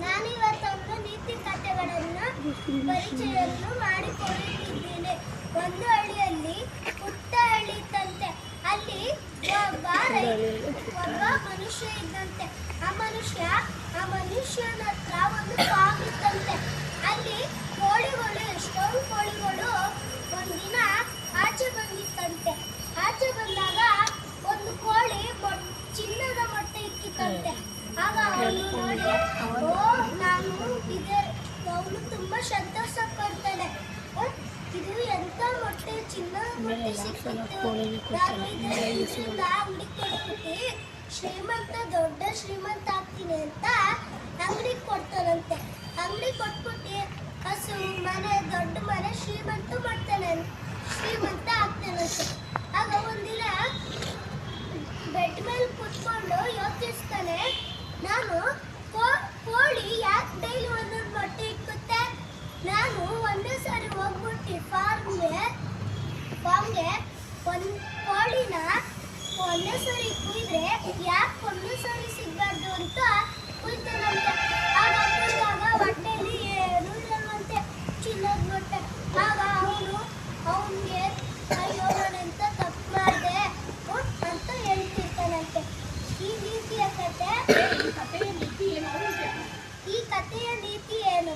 ನಾನಿವತ್ತೊಂದು ನೀತಿ ಕಥೆಗಳನ್ನು ಪರಿಚಯವನ್ನು ಮಾಡಿಕೊಳ್ಳುತ್ತಿದ್ದೇನೆ. ಒಂದು ಹಳ್ಳಿಯಲ್ಲಿ ಪುಟ್ಟ ಹಳ್ಳಿ ಇದ್ದಂತೆ. ಅಲ್ಲಿ ಒಬ್ಬ ಮನುಷ್ಯ ಇದ್ದಂತೆ. ಆ ಮನುಷ್ಯನ ಹತ್ರ ಒಂದು ಫಾರ್ಮ್ ಇತ್ತಂತೆ. ಅಲ್ಲಿ ಕೋಳಿಗಳು, ಎಷ್ಟೊಂದು ಕೋಳಿಗಳು ಒಂದಿನ ಆಚೆ ಬಂದಿತ್ತಂತೆ. ಆಚೆ ಬಂದಾಗ ಒಂದು ಕೋಳಿ ಚಿನ್ನದ ಮೊಟ್ಟೆ ಇಕ್ಕಿತ್ತಂತೆ. ಆಗ ಅವನು ನೋಡಿ, ಅವನು ತುಂಬಾ ಸಂತೋಷ ಪಡ್ತಾನೆ. ಇದು ಎಂತ ಮೊಟ್ಟೆ, ಚಿನ್ನದ ಮೊಟ್ಟೆ ಸಿಕ್ಕಿತ್ತು, ನಾನು ಇದರಿಂದ ಅಂಗಡಿ ಕೊಟ್ಬಿಟ್ಟು ದೊಡ್ಡ ಶ್ರೀಮಂತ ಆಗ್ತೀನಿ ಅಂತ ಅಂಗಡಿ ಕೊಡ್ತಾನಂತೆ. ಅಂಗಡಿ ಕೊಟ್ಬಿಟ್ಟು ಹಸು ಮನೆ, ದೊಡ್ಡ ಮನೆ ಶ್ರೀಮಂತ ಆಗ್ತಾನಂತೆ. ಆಗ ಒಂದಿನ ಬೆಡ್ ಮೇಲೆ ಕುತ್ಕೊಂಡು ಯೋಚಿಸ್ತಾನೆ, ನಾನು ಕೋಳಿ ಯಾಕೆ ಡೈಲಿ ಒಂದೊಂದು ಮೊಟ್ಟೆ ಇಕ್ಕುತ್ತೆ? ನಾನು ಒಂದೇ ಸಾರಿ ಹೋಗ್ಬಿಟ್ಟು ಫಾರ್ಮ್ಗೆ ಒಂದು ಕೋಳಿನ ಒಂದೇ ಸಾರಿ ಕುಯ್ದ್ರೆ ಯಾಕೆ ಒಂದೇ ಸಾರಿ ಸಿಗಬಾರ್ದು ಅಂತ ಕುಯ್ತಾನಂತೆ. ಆಗ ಹೊಟ್ಟೆಯಲ್ಲಿ ಏನೂ ಇರಲ್ವಂತೆ, ಚಿನ್ನದ ಮೊಟ್ಟೆ. ಆಗ ಅವನಿಗೆ ಅಯ್ಯೋ ನಾನೆಂತ ತಪ್ಪು ಮಾಡಿದೆ ಅಂತ ಹೇಳ್ತಿರ್ತಾನಂತೆ. ಈ ಕಥೆಯ ನೀತಿ ಏನು?